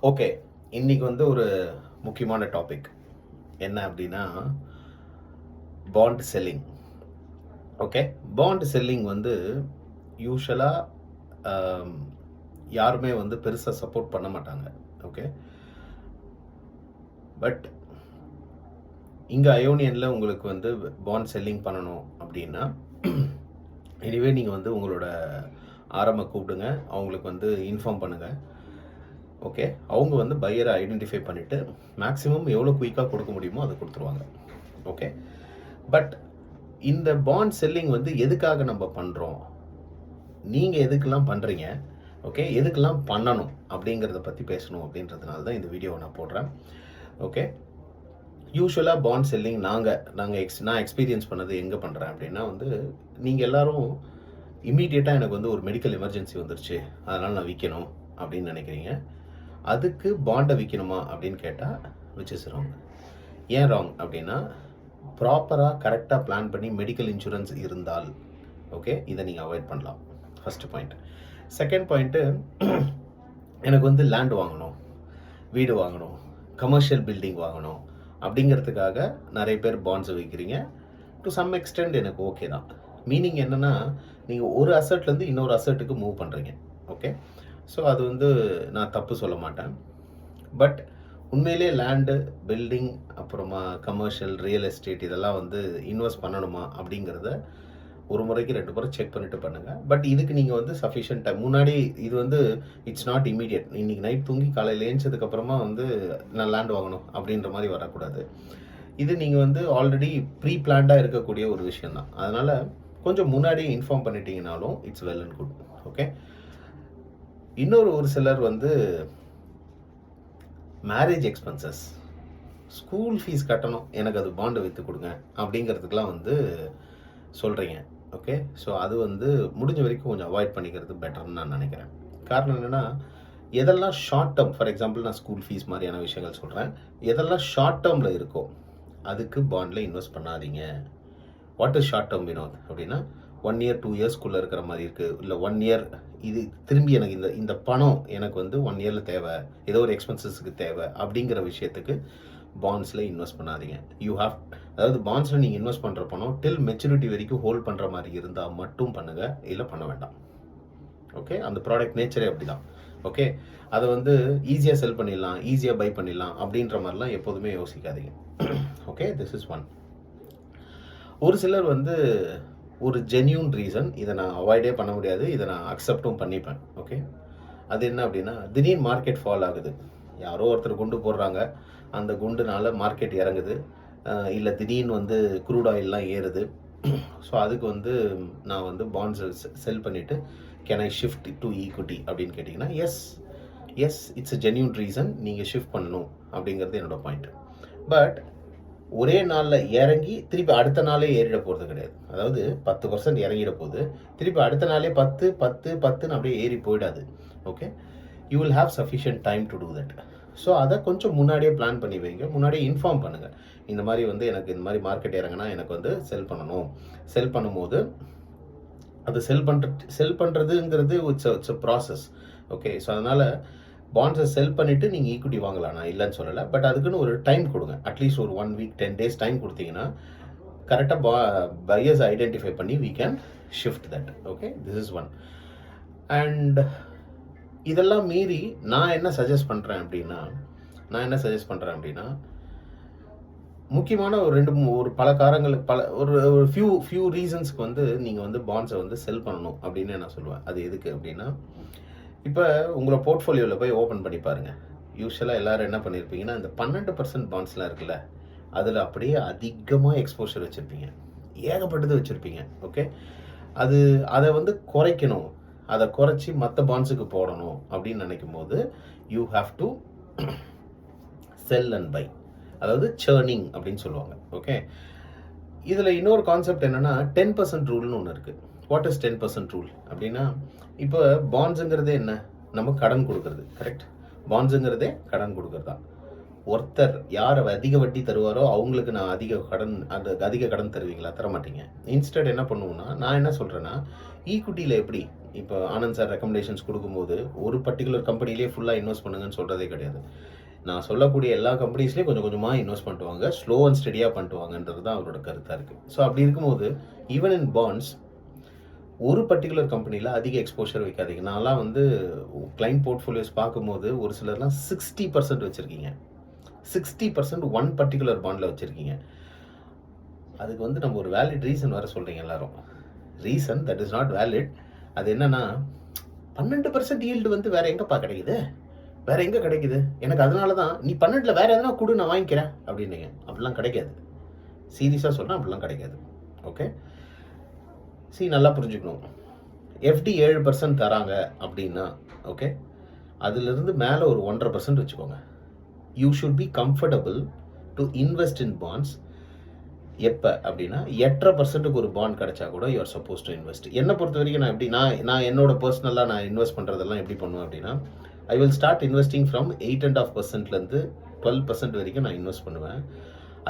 Okay. இன்னைக்கு வந்து ஒரு முக்கியமான டாபிக். என்ன அப்படின்னா, bond selling. Okay. Bond selling வந்து யூசுவலா அம் யாருமே வந்து பெருசா சப்போர்ட் பண்ண மாட்டாங்க. ஓகே. பட் இங்க அயோனியன்ல உங்களுக்கு வந்து பாண்ட் செல்லிங் பண்ணணும் அப்படின்னா, எனிவே நீங்க வந்து உங்களோட ஆர்எம்ம கூப்பிடுங்க. அவங்களுக்கு வந்து இன்ஃபார்ம் பண்ணுங்க. ஓகே. அவங்க வந்து பையரை ஐடென்டிஃபை பண்ணிட்டு மேக்ஸிமம் எவ்வளோ குயிக்காக கொடுக்க முடியுமோ அதை கொடுத்துருவாங்க. ஓகே. பட் இந்த பாண்ட் செல்லிங் வந்து எதுக்காக நம்ம பண்ணுறோம், நீங்கள் எதுக்கெல்லாம் பண்ணுறீங்க, ஓகே, எதுக்கெல்லாம் பண்ணணும் அப்படிங்கிறத பற்றி பேசணும் அப்படின்றதுனால தான் இந்த வீடியோவை நான் போடுறேன். ஓகே. யூஸ்வலாக பாண்ட் செல்லிங் நான் எக்ஸ்பீரியன்ஸ் பண்ணது எங்கே பண்ணுறேன் அப்படின்னா வந்து, நீங்கள் எல்லாரும் இம்மீடியட்டாக எனக்கு வந்து ஒரு மெடிக்கல் எமர்ஜென்சி வந்துருச்சு, அதனால் நான் விற்கணும் அப்படின்னு நினைக்கிறீங்க. அதுக்கு பாண்டை விற்கணுமா அப்படின்னு கேட்டால் விச் இஸ் ராங். ஏன் ராங் அப்படின்னா, ப்ராப்பராக கரெக்டாக பிளான் பண்ணி மெடிக்கல் இன்சூரன்ஸ் இருந்தால் ஓகே, இதை நீங்கள் அவாய்ட் பண்ணலாம். First point. செகண்ட் பாயிண்ட்டு, எனக்கு வந்து லேண்ட் வாங்கணும், வீடு வாங்கணும், கமர்ஷியல் பில்டிங் வாங்கணும் அப்படிங்கிறதுக்காக நிறைய பேர் பாண்ட்ஸை வைக்கிறீங்க. டு சம் எக்ஸ்டெண்ட் எனக்கு ஓகே தான். மீனிங் என்னென்னா, நீங்கள் ஒரு அசட்லேருந்து இன்னொரு அசட்டுக்கு மூவ் பண்ணுறீங்க. ஓகே. ஸோ அது வந்து நான் தப்பு சொல்ல மாட்டேன். பட் உண்மையிலே லேண்டு, பில்டிங், அப்புறமா கமர்ஷியல், ரியல் எஸ்டேட் இதெல்லாம் வந்து இன்வெஸ்ட் பண்ணணுமா அப்படிங்கிறத ஒரு முறைக்கு 2 முறை செக் பண்ணிவிட்டு பண்ணுங்கள். பட் இதுக்கு நீங்கள் வந்து சஃபிஷியன்ட் டைம் முன்னாடி, இது வந்து இட்ஸ் நாட் இமீடியட். இன்றைக்கி நைட் தூங்கி காலையில் ஏஞ்சதுக்கப்புறமா வந்து நான் லேண்ட் வாங்கணும் அப்படின்ற மாதிரி வரக்கூடாது. இது நீங்கள் வந்து ஆல்ரெடி ப்ரீ பிளான்டாக இருக்கக்கூடிய ஒரு விஷயந்தான். அதனால் கொஞ்சம் முன்னாடியே இன்ஃபார்ம் பண்ணிட்டீங்கனாலும் it's well and good. Okay. ஒரு சிலர் வந்து மேரேஜ் எக்ஸ்பென்சஸ், ஸ்கூல் ஃபீஸ் கட்டணும், எனக்கு அது பாண்டு விற்று கொடுங்க அப்படிங்கிறதுக்கெலாம் வந்து சொல்கிறீங்க. ஓகே. ஸோ அது வந்து முடிஞ்ச வரைக்கும் கொஞ்சம் அவாய்ட் பண்ணிக்கிறது பெட்டர்னு நான் நினைக்கிறேன். காரணம் என்னென்னா, எதெல்லாம் ஷார்ட் டேர்ம், ஃபார் எக்ஸாம்பிள் நான் ஸ்கூல் ஃபீஸ் மாதிரியான விஷயங்கள் சொல்கிறேன், எதெல்லாம் ஷார்ட் டேர்மில் இருக்கோ அதுக்கு பாண்டில் இன்வெஸ்ட் பண்ணாதீங்க. What is short term Vinod அப்படின்னா, 1 இயர் 2 இயர்ஸ்க்குள்ளே இருக்கிற மாதிரி இருக்குது, இல்லை 1 இயர் இது திரும்பி எனக்கு இந்த பணம் எனக்கு வந்து 1 இயரில் தேவை, ஏதோ ஒரு எக்ஸ்பென்சஸுக்கு தேவை அப்படிங்கிற விஷயத்துக்கு பாண்ட்ஸில் இன்வெஸ்ட் பண்ணாதீங்க. அதாவது பாண்ட்ஸில் நீங்கள் இன்வெஸ்ட் பண்ணுற பணம் டில் மெச்சூரிட்டி வரைக்கும் ஹோல்ட் பண்ணுற மாதிரி இருந்தால் மட்டும் பண்ணுங்கள், இல்லை பண்ண வேண்டாம். ஓகே. அந்த ப்ராடக்ட் நேச்சரே அப்படி தான். ஓகே. அதை வந்து ஈஸியாக செல் பண்ணிடலாம், ஈஸியாக பை பண்ணிடலாம் அப்படின்ற மாதிரிலாம் எப்போதுமே யோசிக்காதீங்க. ஓகே. This is one. ஒரு சிலர் வந்து ஒரு ஜென்யூன் ரீசன், இதை நான் அவாய்டே பண்ண முடியாது, இதை நான் அக்செப்டும் பண்ணிப்பேன். ஓகே. அது என்ன அப்படின்னா, திடீர்னு மார்க்கெட் ஃபால் ஆகுது, யாரோ ஒருத்தர் குண்டு போடுறாங்க, அந்த குண்டுனால மார்க்கெட் இறங்குது, இல்லை திடீர்னு வந்து க்ரூட் ஆயிலெலாம் ஏறுது. ஸோ அதுக்கு வந்து நான் வந்து பாண்ட்ஸ் செல் பண்ணிவிட்டு can I shift to equity அப்படின்னு கேட்டிங்கன்னா, S it's a genuine reason, நீங்கள் ஷிஃப்ட் பண்ணணும் அப்படிங்கிறது என்னோட பாயிண்ட். பட் ஒரே நாளில் இறங்கி திருப்பி அடுத்த நாளே ஏறிட போகிறது கிடையாது. அதாவது 10% இறங்கிட போகுது, திருப்பி அடுத்த நாளே 10 அப்படியே ஏறி போயிடாது. Okay. You will have sufficient time to do that. So அதை கொஞ்சம் முன்னாடியே பிளான் பண்ணி வைங்க, முன்னாடியே இன்ஃபார்ம் பண்ணுங்கள். இந்த மாதிரி வந்து எனக்கு இந்த மாதிரி மார்க்கெட் இறங்கினா எனக்கு வந்து செல் பண்ணணும். செல் பண்ணும்போது அது செல் பண்ணுறதுங்கிறது it's a process. Okay. So அதனால் பாண்ட்ஸை செல் பண்ணிவிட்டு நீங்கள் ஈக்விட்டி வாங்கலாம், நான் இல்லைன்னு சொல்லலை. பட் அதுக்குன்னு ஒரு டைம் கொடுங்க. அட்லீஸ்ட் ஒரு 1 வீக் 10 டேஸ் டைம் கொடுத்தீங்கன்னா கரெக்டாக பையர்ஸ் ஐடென்டிஃபை பண்ணி we can shift that. Okay. This is one. And இதெல்லாம் மீறி நான் என்ன சஜஸ்ட் பண்ணுறேன் அப்படின்னா, முக்கியமான ஒரு பல காரணங்களுக்கு ஒரு ஃபியூ ரீசன்ஸ்க்கு வந்து நீங்கள் வந்து பாண்ட்ஸை வந்து செல் பண்ணணும் அப்படின்னு நான் சொல்லுவேன். அது எதுக்கு அப்படின்னா, இப்போ உங்களை போர்ட்ஃபோலியோவில் போய் ஓப்பன் பண்ணி பாருங்கள். யூஸ்வலாக எல்லோரும் என்ன பண்ணியிருப்பீங்கன்னா, இந்த 12% பாண்ட்ஸ்லாம் இருக்குல்ல, அதில் அப்படியே அதிகமாக எக்ஸ்போஷர் வச்சுருப்பீங்க, ஏகப்பட்டது வச்சுருப்பீங்க. ஓகே. அதை வந்து குறைக்கணும், அதை குறைச்சி மற்ற பாண்ட்ஸுக்கு போடணும் அப்படின்னு நினைக்கும் போது you have to sell and buy, அதாவது சேர்னிங் அப்படின்னு சொல்லுவாங்க. ஓகே. இதில் இன்னொரு கான்செப்ட் என்னென்னா, 10% ரூல்னு ஒன்று இருக்குது. வாட் இஸ் 10% ரூல் அப்படின்னா, இப்போ பாண்ட்ஸுங்கிறதே என்ன, நம்ம கடன் கொடுக்கறது. கரெக்ட். பாண்ட்ஸுங்கிறதே கடன் கொடுக்கறது தான். ஒருத்தர் யார் அதிக வட்டி தருவாரோ அவங்களுக்கு நான் அதிக கடன் தருவீங்களா? தர மாட்டீங்க. இன்ஸ்டெட் என்ன பண்ணுவோம்னா, நான் என்ன சொல்கிறேன்னா, ஈக்விட்டியில் எப்படி இப்போ ஆனந்த் சார் ரெக்கமெண்டேஷன்ஸ் கொடுக்கும்போது ஒரு பர்டிகுலர் கம்பெனிலேயே ஃபுல்லாக இன்வெஸ்ட் பண்ணுங்கன்னு சொல்கிறதே கிடையாது. நான் சொல்லக்கூடிய எல்லா கம்பெனிஸ்லேயும் கொஞ்சம் கொஞ்சமாக இன்வெஸ்ட் பண்ணிட்டுவாங்க, ஸ்லோ அண்ட் ஸ்டெடியாக பண்ணிட்டுவாங்கன்றது தான் அவரோட கருத்தாக இருக்குது. ஸோ அப்படி இருக்கும்போது ஈவன் இன் பாண்ட்ஸ் ஒரு பர்டிகுலர் கம்பெனியில் அதிக எக்ஸ்போஷர் வைக்காதீங்க. நான்லாம் வந்து கிளைண்ட் போர்ட்ஃபோலியோஸ் பார்க்கும்போது ஒரு சிலர்லாம் 60% வச்சுருக்கீங்க, 60% ஒன் பர்டிகுலர் பாண்டில் வச்சுருக்கீங்க. அதுக்கு வந்து நம்ம ஒரு வேலிட் ரீசன் வேறு சொல்கிறீங்க எல்லாரும். Reason that is not valid. அது என்னன்னா 12% ஈல்டு வந்து வேறு எங்கேப்பா கிடைக்குது, வேறு எங்கே கிடைக்குது, எனக்கு அதனால தான் நீ 12 வேறு எதனா கொடு நான் வாங்கிக்கிறேன் அப்படின்னீங்க. அப்படிலாம் கிடைக்காது. சீரியஸாக சொல்கிறேன், அப்படிலாம் கிடைக்காது. ஓகே, நல்லா புரிஞ்சுக்கணும். எஃப்டி 7% தராங்க அப்படின்னா ஓகே, அதிலிருந்து மேலே ஒரு 1.5% வச்சுக்கோங்க. You should be comfortable to invest in bonds. எப்போ அப்படின்னா 8.5% ஒரு பாண்ட் கிடைச்சா கூட you are supposed to invest. என்னை பொறுத்த வரைக்கும் நான் எப்படி நான் என்னோட பர்சனலாக நான் இன்வெஸ்ட் பண்ணுறதெல்லாம் எப்படி பண்ணுவேன் அப்படின்னா, I will start investing from 8.5%லேருந்து 12% வரைக்கும் நான் இன்வெஸ்ட் பண்ணுவேன்.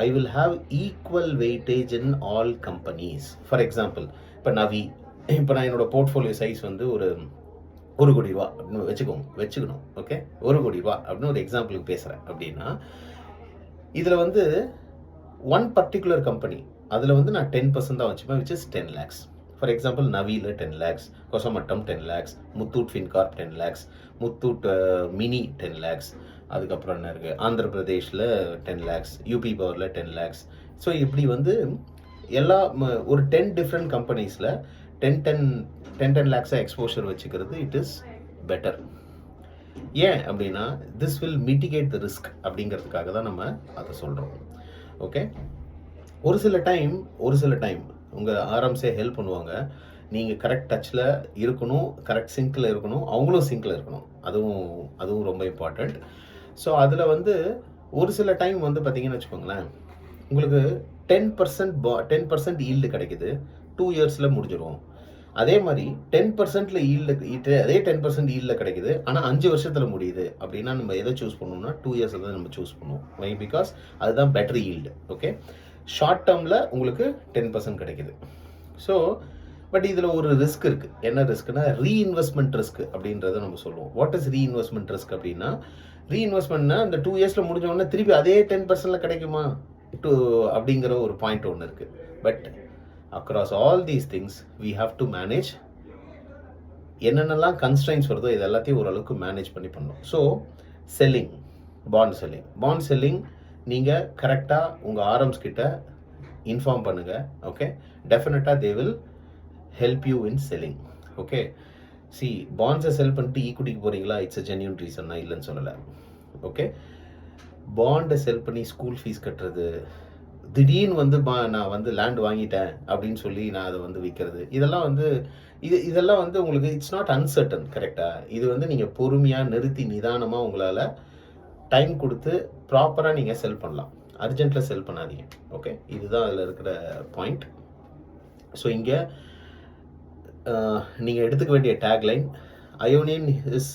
I will have equal weightage in all companies. For example, இப்போ இப்போ நான் என்னோட போர்ட்ஃபோலியோ சைஸ் வந்து ஒரு 1 கோடி ரூபா அப்படின்னு வச்சுக்கணும். ஓகே, 1 கோடி ரூபா அப்படின்னு ஒரு எக்ஸாம்பிளுக்கு பேசுகிறேன் அப்படின்னா, இதில் வந்து ஒன் பர்டிகுலர் கம்பெனி அதில் வந்து நான் 10% தான் வச்சுப்பேன், which is 10 lakhs. For example, நவியில் 10 lakhs, Kosamattam 10 lakhs, Muthoot fincorp 10 lakhs, Muthoot mini 10 lakhs, அதுக்கப்புறம் என்ன இருக்குது, ஆந்திர பிரதேஷில் 10 lakhs, யூபி பவரில் 10 lakhs. ஸோ இப்படி வந்து எல்லா ஒரு 10 டிஃப்ரெண்ட் கம்பெனிஸில் 10 lakhs எக்ஸ்போஷர் வச்சுக்கிறது இட் இஸ் பெட்டர். ஏன் அப்படின்னா, this will mitigate the risk அப்படிங்கிறதுக்காக தான் நம்ம அதை சொல்கிறோம். ஓகே, ஒரு சில டைம் உங்கள் ஆரம்ஸே ஹெல்ப் பண்ணுவாங்க. நீங்கள் கரெக்ட் டச்சில் இருக்கணும், கரெக்ட் சிங்கில் இருக்கணும், அவங்களும் சிங்கில் இருக்கணும். அதுவும் ரொம்ப இம்பார்ட்டண்ட். ஸோ அதில் வந்து ஒரு சில டைம் வந்து பார்த்தீங்கன்னு வச்சுக்கோங்களேன், உங்களுக்கு 10% ஈல்டு கிடைக்குது, 2 இயர்ஸில் முடிஞ்சிடும். அதே மாதிரி 10% அதே 10% ஈல்டில் கிடைக்குது, ஆனால் 5 வருஷத்தில் முடியுது அப்படின்னா நம்ம எதை சூஸ் பண்ணணும்னா 2 இயர்ஸில் தான் நம்ம சூஸ் பண்ணுவோம். வை? பிகாஸ் அதுதான் பெட்டர் ஈல்டு. ஓகே, ஷார்ட் டேர்மில் உங்களுக்கு 10% கிடைக்குது. ஸோ பட் இதில் ஒரு ரிஸ்க் இருக்குது. என்ன ரிஸ்க்குனா, ரீஇன்வெஸ்ட்மெண்ட் ரிஸ்க் அப்படின்றத நம்ம சொல்லுவோம். வாட் இஸ் ரீஇன்வெஸ்ட்மெண்ட் ரிஸ்க் அப்படின்னா, ரீஇன்வெஸ்ட்மெண்ட்னா அந்த 2 இயர்ஸில் முடிஞ்ச உடனே திருப்பி அதே 10% கிடைக்குமா அப்படிங்கிற ஒரு பாயிண்ட் ஒன்று இருக்குது. But across all these things we have to manage. என்னென்னலாம் கன்ஸ்ட்ரைன்ஸ் வருதோ இது எல்லாத்தையும் ஓரளவுக்கு மேனேஜ் பண்ணி பண்ணணும். ஸோ பாண்ட் செல்லிங் நீங்கள் கரெக்டாக உங்கள் ஆர்எம்ஸ் கிட்ட இன்ஃபார்ம் பண்ணுங்கள். ஓகே, டெஃபினட்டாக they will help you in selling. Okay, பாண்ட்ஸை செல் பண்ணிட்டு ஈக்குவிட்டிக்கு போகிறீங்களா, இட்ஸ் அ ஜென்யூன் ரீசன், நான் இல்லைன்னு சொல்லலை. ஓகே, பாண்டை செல் பண்ணி ஸ்கூல் ஃபீஸ் கட்டுறது, திடீர்னு வந்து நான் வந்து லேண்ட் வாங்கிட்டேன் அப்படின்னு சொல்லி நான் அதை வந்து விற்கிறது, இதெல்லாம் வந்து உங்களுக்கு இட்ஸ் நாட் அன்சர்டன். கரெக்டாக, இது வந்து நீங்கள் பொறுமையாக நிறுத்தி நிதானமாக உங்களால் டைம் கொடுத்து ப்ராப்பராக நீங்கள் செல் பண்ணலாம். அர்ஜென்ட்டில் செல் பண்ணாதீங்க. ஓகே, இதுதான் அதில் இருக்கிற பாயிண்ட். ஸோ இங்கே நீங்கள் எடுத்துக்க வேண்டிய டேக்லைன், அயோனியன் இஸ்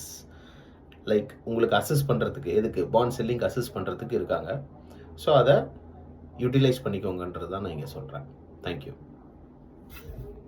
லைக் உங்களுக்கு அசஸ் பண்ணுறதுக்கு, எதுக்கு பாண்ட் செல்லிங் அசஸ் பண்ணுறதுக்கு இருக்காங்க. ஸோ அதை யூட்டிலைஸ் பண்ணிக்கோங்கன்றது தான் நான் இங்கே சொல்கிறேன். தேங்க்யூ.